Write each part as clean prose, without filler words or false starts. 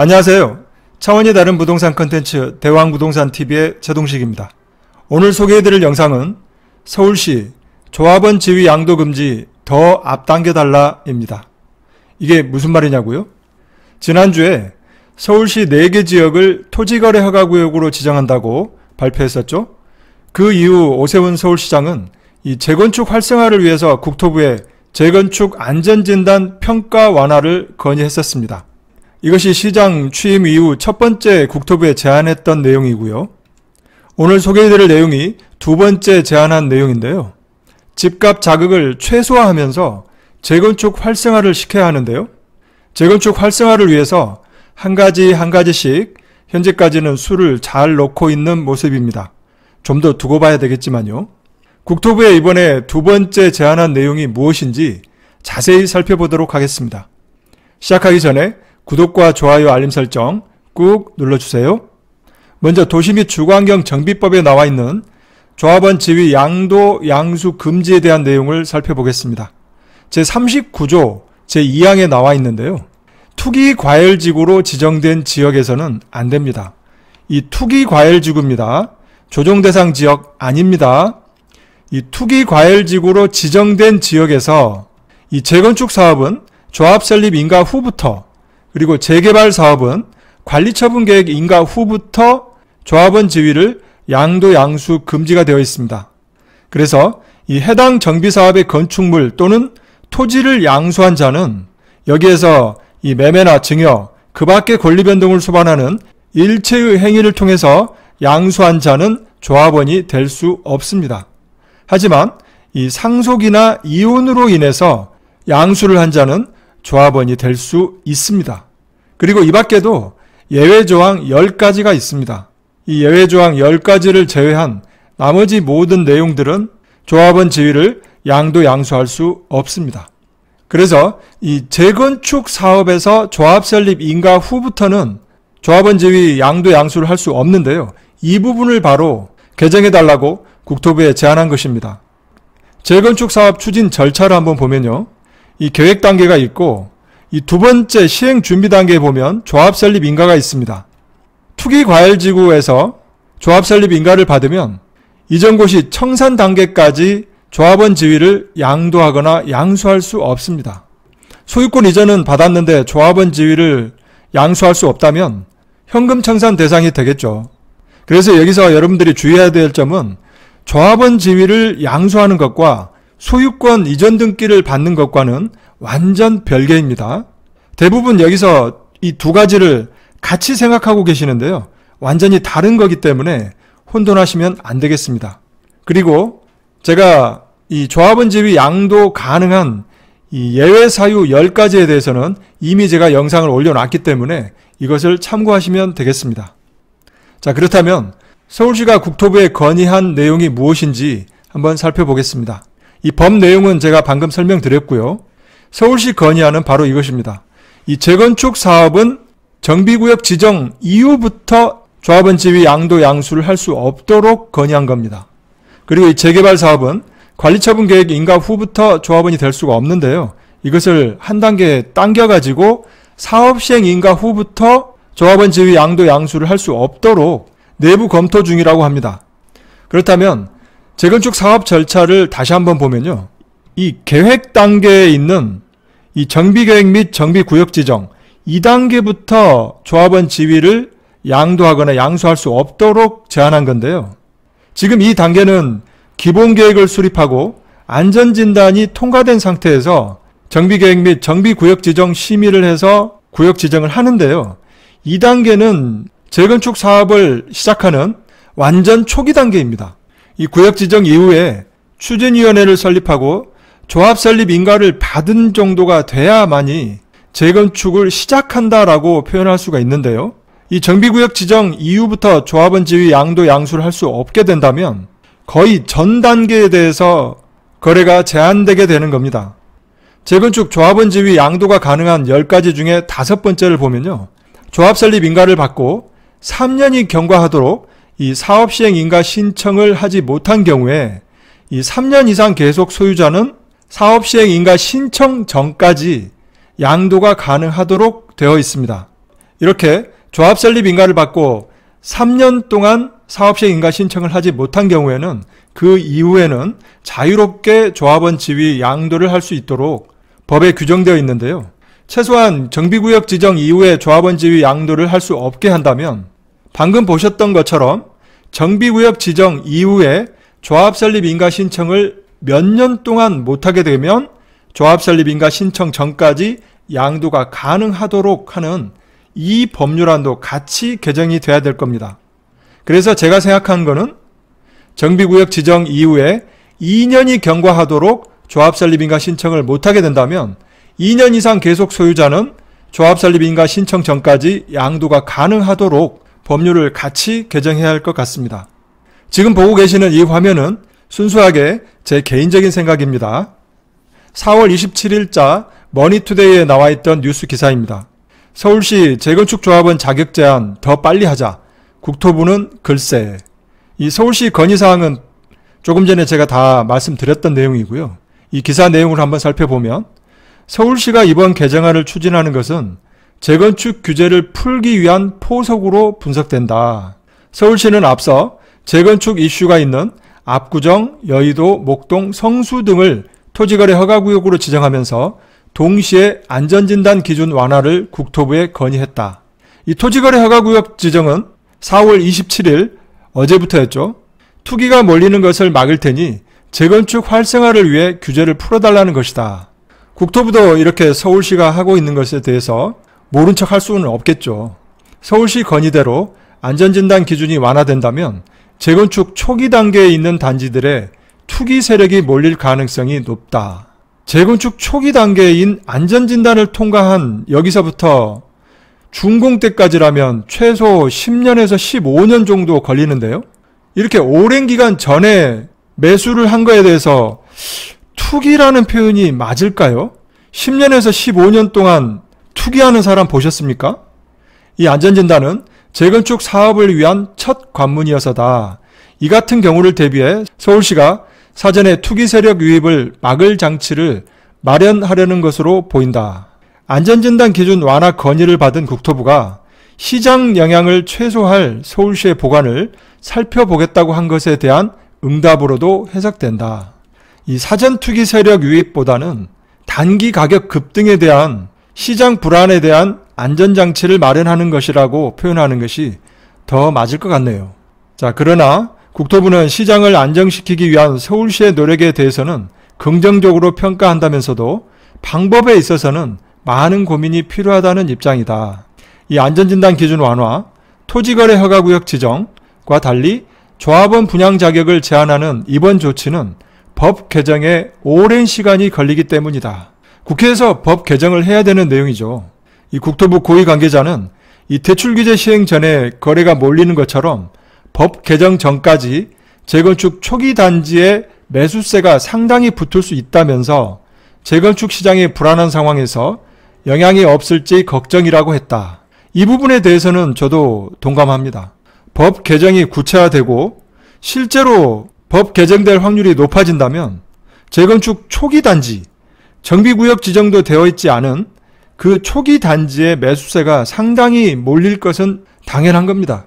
안녕하세요. 차원이 다른 부동산 컨텐츠 대왕부동산TV의 제동식입니다. 오늘 소개해드릴 영상은 서울시 조합원 지위 양도 금지 더 앞당겨달라입니다. 이게 무슨 말이냐고요? 지난주에 서울시 4개 지역을 토지거래 허가구역으로 지정한다고 발표했었죠. 그 이후 오세훈 서울시장은 이 재건축 활성화를 위해서 국토부에 재건축 안전진단 평가 완화를 건의했었습니다. 이것이 시장 취임 이후 첫 번째 국토부에 제안했던 내용이고요. 오늘 소개해드릴 내용이 두 번째 제안한 내용인데요. 집값 자극을 최소화하면서 재건축 활성화를 시켜야 하는데요. 재건축 활성화를 위해서 한 가지씩 현재까지는 수를 잘 놓고 있는 모습입니다. 좀 더 두고 봐야 되겠지만요. 국토부에 이번에 두 번째 제안한 내용이 무엇인지 자세히 살펴보도록 하겠습니다. 시작하기 전에 구독과 좋아요, 알림 설정 꾹 눌러주세요. 먼저 도시 및 주거환경 정비법에 나와 있는 조합원 지위 양도 양수 금지에 대한 내용을 살펴보겠습니다. 제39조 제2항에 나와 있는데요. 투기과열지구로 지정된 지역에서는 안 됩니다. 이 투기과열지구입니다. 조정대상 지역 아닙니다. 이 투기과열지구로 지정된 지역에서 이 재건축 사업은 조합 설립 인가 후부터, 그리고 재개발 사업은 관리처분 계획 인가 후부터 조합원 지위를 양도 양수 금지가 되어 있습니다. 그래서 이 해당 정비사업의 건축물 또는 토지를 양수한 자는 여기에서 이 매매나 증여, 그 밖의 권리 변동을 수반하는 일체의 행위를 통해서 양수한 자는 조합원이 될 수 없습니다. 하지만 이 상속이나 이혼으로 인해서 양수를 한 자는 조합원이 될 수 있습니다. 그리고 이 밖에도 예외조항 10가지가 있습니다. 이 예외조항 10가지를 제외한 나머지 모든 내용들은 조합원 지위를 양도 양수할 수 없습니다. 그래서 이 재건축 사업에서 조합 설립 인가 후부터는 조합원 지위 양도 양수를 할 수 없는데요. 이 부분을 바로 개정해달라고 국토부에 제안한 것입니다. 재건축 사업 추진 절차를 한번 보면요. 이 계획 단계가 있고 이 두 번째 시행 준비 단계에 보면 조합 설립 인가가 있습니다. 투기과열지구에서 조합 설립 인가를 받으면 이전 고시 청산 단계까지 조합원 지위를 양도하거나 양수할 수 없습니다. 소유권 이전은 받았는데 조합원 지위를 양수할 수 없다면 현금 청산 대상이 되겠죠. 그래서 여기서 여러분들이 주의해야 될 점은 조합원 지위를 양수하는 것과 소유권 이전 등기를 받는 것과는 완전 별개입니다. 대부분 여기서 이 두 가지를 같이 생각하고 계시는데요. 완전히 다른 거기 때문에 혼돈하시면 안 되겠습니다. 그리고 제가 이 조합원 지위 양도 가능한 이 예외 사유 10가지에 대해서는 이미 제가 영상을 올려놨기 때문에 이것을 참고하시면 되겠습니다. 자, 그렇다면 서울시가 국토부에 건의한 내용이 무엇인지 한번 살펴보겠습니다. 이 법 내용은 제가 방금 설명드렸고요. 서울시 건의안은 바로 이것입니다. 이 재건축 사업은 정비구역 지정 이후부터 조합원 지위 양도 양수를 할 수 없도록 건의한 겁니다. 그리고 이 재개발 사업은 관리처분 계획 인가 후부터 조합원이 될 수가 없는데요. 이것을 한 단계 당겨가지고 사업 시행 인가 후부터 조합원 지위 양도 양수를 할 수 없도록 내부 검토 중이라고 합니다. 그렇다면 재건축 사업 절차를 다시 한번 보면요. 이 계획 단계에 있는 이 정비계획 및 정비구역 지정 2단계부터 조합원 지위를 양도하거나 양수할 수 없도록 제한한 건데요. 지금 이 단계는 기본계획을 수립하고 안전진단이 통과된 상태에서 정비계획 및 정비구역 지정 심의를 해서 구역 지정을 하는데요. 2단계는 재건축 사업을 시작하는 완전 초기 단계입니다. 이 구역 지정 이후에 추진위원회를 설립하고 조합 설립 인가를 받은 정도가 돼야만이 재건축을 시작한다라고 표현할 수가 있는데요. 이 정비구역 지정 이후부터 조합원 지위 양도 양수를 할 수 없게 된다면 거의 전 단계에 대해서 거래가 제한되게 되는 겁니다. 재건축 조합원 지위 양도가 가능한 10가지 중에 5번째를 보면요. 조합 설립 인가를 받고 3년이 경과하도록 이 사업 시행 인가 신청을 하지 못한 경우에 이 3년 이상 계속 소유자는 사업 시행 인가 신청 전까지 양도가 가능하도록 되어 있습니다. 이렇게 조합 설립 인가를 받고 3년 동안 사업시행 인가 신청을 하지 못한 경우에는 그 이후에는 자유롭게 조합원 지위 양도를 할 수 있도록 법에 규정되어 있는데요. 최소한 정비구역 지정 이후에 조합원 지위 양도를 할 수 없게 한다면 방금 보셨던 것처럼 정비구역 지정 이후에 조합 설립 인가 신청을 몇 년 동안 못하게 되면 조합 설립 인가 신청 전까지 양도가 가능하도록 하는 이 법률안도 같이 개정이 돼야 될 겁니다. 그래서 제가 생각한 거는 정비구역 지정 이후에 2년이 경과하도록 조합 설립 인가 신청을 못하게 된다면 2년 이상 계속 소유자는 조합 설립 인가 신청 전까지 양도가 가능하도록 법률을 같이 개정해야 할 것 같습니다. 지금 보고 계시는 이 화면은 순수하게 제 개인적인 생각입니다. 4월 27일자 머니투데이에 나와 있던 뉴스 기사입니다. 서울시 재건축 조합원 자격 제한 더 빨리 하자. 국토부는 글쎄. 이 서울시 건의사항은 조금 전에 제가 다 말씀드렸던 내용이고요. 이 기사 내용을 한번 살펴보면 서울시가 이번 개정안을 추진하는 것은 재건축 규제를 풀기 위한 포석으로 분석된다. 서울시는 앞서 재건축 이슈가 있는 압구정, 여의도, 목동, 성수 등을 토지거래 허가구역으로 지정하면서 동시에 안전진단 기준 완화를 국토부에 건의했다. 이 토지거래 허가구역 지정은 4월 27일 어제부터였죠. 투기가 몰리는 것을 막을 테니 재건축 활성화를 위해 규제를 풀어달라는 것이다. 국토부도 이렇게 서울시가 하고 있는 것에 대해서 모른 척 할 수는 없겠죠. 서울시 건의대로 안전진단 기준이 완화된다면 재건축 초기 단계에 있는 단지들의 투기 세력이 몰릴 가능성이 높다. 재건축 초기 단계인 안전진단을 통과한 여기서부터 준공 때까지라면 최소 10년에서 15년 정도 걸리는데요. 이렇게 오랜 기간 전에 매수를 한 거에 대해서 투기라는 표현이 맞을까요? 10년에서 15년 동안 투기하는 사람 보셨습니까? 이 안전진단은 재건축 사업을 위한 첫 관문이어서다. 이 같은 경우를 대비해 서울시가 사전에 투기 세력 유입을 막을 장치를 마련하려는 것으로 보인다. 안전진단 기준 완화 건의를 받은 국토부가 시장 영향을 최소화할 서울시의 보관을 살펴보겠다고 한 것에 대한 응답으로도 해석된다. 이 사전 투기 세력 유입보다는 단기 가격 급등에 대한 시장 불안에 대한 안전장치를 마련하는 것이라고 표현하는 것이 더 맞을 것 같네요. 자, 그러나 국토부는 시장을 안정시키기 위한 서울시의 노력에 대해서는 긍정적으로 평가한다면서도 방법에 있어서는 많은 고민이 필요하다는 입장이다. 이 안전진단 기준 완화, 토지거래 허가구역 지정과 달리 조합원 분양 자격을 제한하는 이번 조치는 법 개정에 오랜 시간이 걸리기 때문이다. 국회에서 법 개정을 해야 되는 내용이죠. 이 국토부 고위 관계자는 이 대출규제 시행 전에 거래가 몰리는 것처럼 법 개정 전까지 재건축 초기 단지에 매수세가 상당히 붙을 수 있다면서 재건축 시장의 불안한 상황에서 영향이 없을지 걱정이라고 했다. 이 부분에 대해서는 저도 동감합니다. 법 개정이 구체화되고 실제로 법 개정될 확률이 높아진다면 재건축 초기 단지, 정비구역 지정도 되어 있지 않은 그 초기 단지의 매수세가 상당히 몰릴 것은 당연한 겁니다.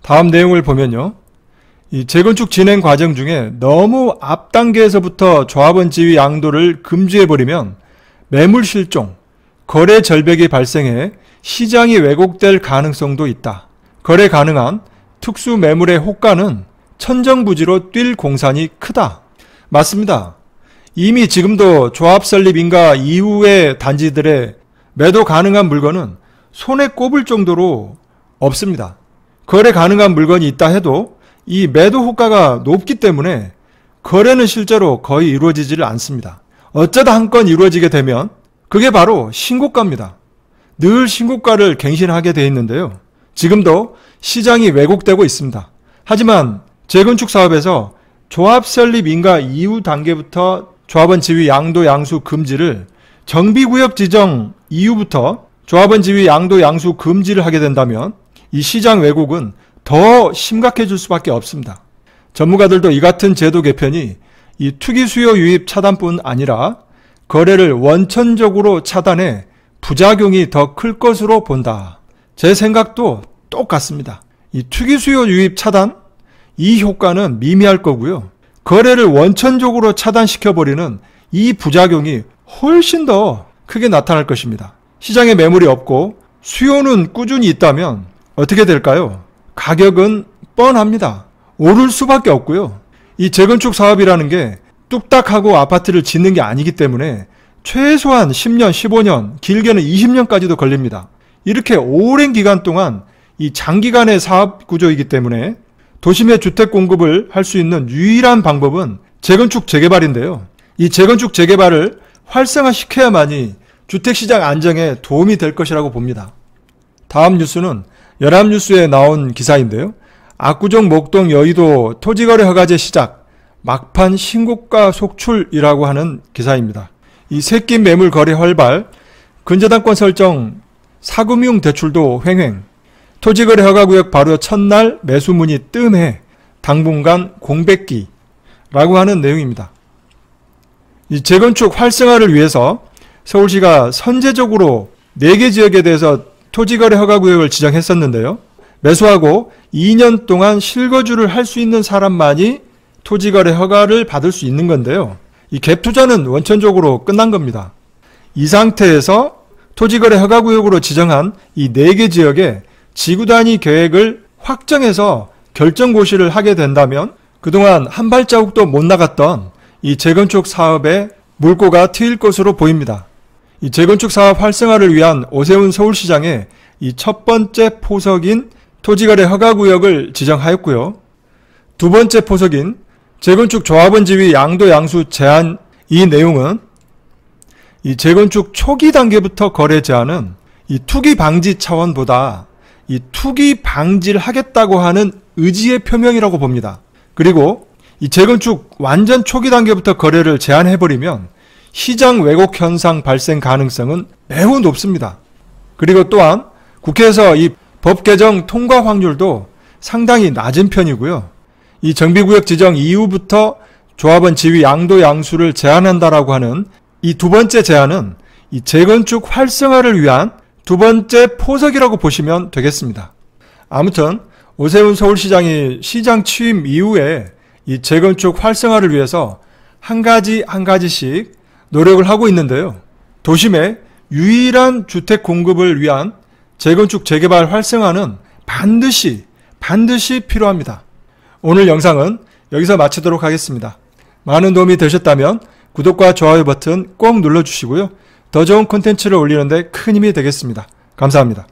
다음 내용을 보면요. 이 재건축 진행 과정 중에 너무 앞 단계에서부터 조합원 지위 양도를 금지해버리면 매물 실종, 거래 절벽이 발생해 시장이 왜곡될 가능성도 있다. 거래 가능한 특수 매물의 호가는 천정부지로 뛸 공산이 크다. 맞습니다. 이미 지금도 조합 설립 인가 이후의 단지들의 매도 가능한 물건은 손에 꼽을 정도로 없습니다. 거래 가능한 물건이 있다 해도 이 매도 호가가 높기 때문에 거래는 실제로 거의 이루어지지를 않습니다. 어쩌다 한 건 이루어지게 되면 그게 바로 신고가입니다. 늘 신고가를 갱신하게 되어 있는데요. 지금도 시장이 왜곡되고 있습니다. 하지만 재건축 사업에서 조합 설립 인가 이후 단계부터 조합원 지위 양도 양수 금지를 정비구역 지정 이후부터 조합원 지위 양도 양수 금지를 하게 된다면 이 시장 왜곡은 더 심각해질 수밖에 없습니다. 전문가들도 이 같은 제도 개편이 이 투기 수요 유입 차단뿐 아니라 거래를 원천적으로 차단해 부작용이 더 클 것으로 본다. 제 생각도 똑같습니다. 이 투기 수요 유입 차단, 이 효과는 미미할 거고요. 거래를 원천적으로 차단시켜버리는 이 부작용이 훨씬 더 크게 나타날 것입니다. 시장에 매물이 없고 수요는 꾸준히 있다면 어떻게 될까요? 가격은 뻔합니다. 오를 수밖에 없고요. 이 재건축 사업이라는 게 뚝딱하고 아파트를 짓는 게 아니기 때문에 최소한 10년, 15년, 길게는 20년까지도 걸립니다. 이렇게 오랜 기간 동안 이 장기간의 사업 구조이기 때문에 도심의 주택 공급을 할 수 있는 유일한 방법은 재건축 재개발인데요. 이 재건축 재개발을 활성화시켜야만이 주택시장 안정에 도움이 될 것이라고 봅니다. 다음 뉴스는 연합뉴스에 나온 기사인데요. 압구정 목동 여의도 토지거래 허가제 시작, 막판 신고가 속출이라고 하는 기사입니다. 이 새끼 매물 거래 활발, 근저당권 설정, 사금융 대출도 횡행, 토지거래 허가구역 바로 첫날 매수문이 뜸해 당분간 공백기라고 하는 내용입니다. 이 재건축 활성화를 위해서 서울시가 선제적으로 4개 지역에 대해서 토지거래 허가구역을 지정했었는데요. 매수하고 2년 동안 실거주를 할 수 있는 사람만이 토지거래 허가를 받을 수 있는 건데요. 이 갭투자는 원천적으로 끝난 겁니다. 이 상태에서 토지거래 허가구역으로 지정한 이 4개 지역에 지구단위 계획을 확정해서 결정고시를 하게 된다면 그동안 한 발자국도 못 나갔던 이 재건축 사업에 물꼬가 트일 것으로 보입니다. 이 재건축 사업 활성화를 위한 오세훈 서울시장의 이 첫 번째 포석인 토지거래 허가구역을 지정하였고요. 두 번째 포석인 재건축 조합원 지위 양도 양수 제한, 이 내용은 이 재건축 초기 단계부터 거래 제한은 이 투기 방지 차원보다 이 투기 방지를 하겠다고 하는 의지의 표명이라고 봅니다. 그리고 이 재건축 완전 초기 단계부터 거래를 제한해버리면 시장 왜곡 현상 발생 가능성은 매우 높습니다. 그리고 또한 국회에서 이 법 개정 통과 확률도 상당히 낮은 편이고요. 이 정비구역 지정 이후부터 조합원 지위 양도 양수를 제한한다라고 하는 이 두 번째 제한은 이 재건축 활성화를 위한 두 번째 포석이라고 보시면 되겠습니다. 아무튼 오세훈 서울시장이 시장 취임 이후에 이 재건축 활성화를 위해서 한 가지씩 노력을 하고 있는데요. 도심의 유일한 주택 공급을 위한 재건축 재개발 활성화는 반드시 필요합니다. 오늘 영상은 여기서 마치도록 하겠습니다. 많은 도움이 되셨다면 구독과 좋아요 버튼 꼭 눌러주시고요. 더 좋은 콘텐츠를 올리는데 큰 힘이 되겠습니다. 감사합니다.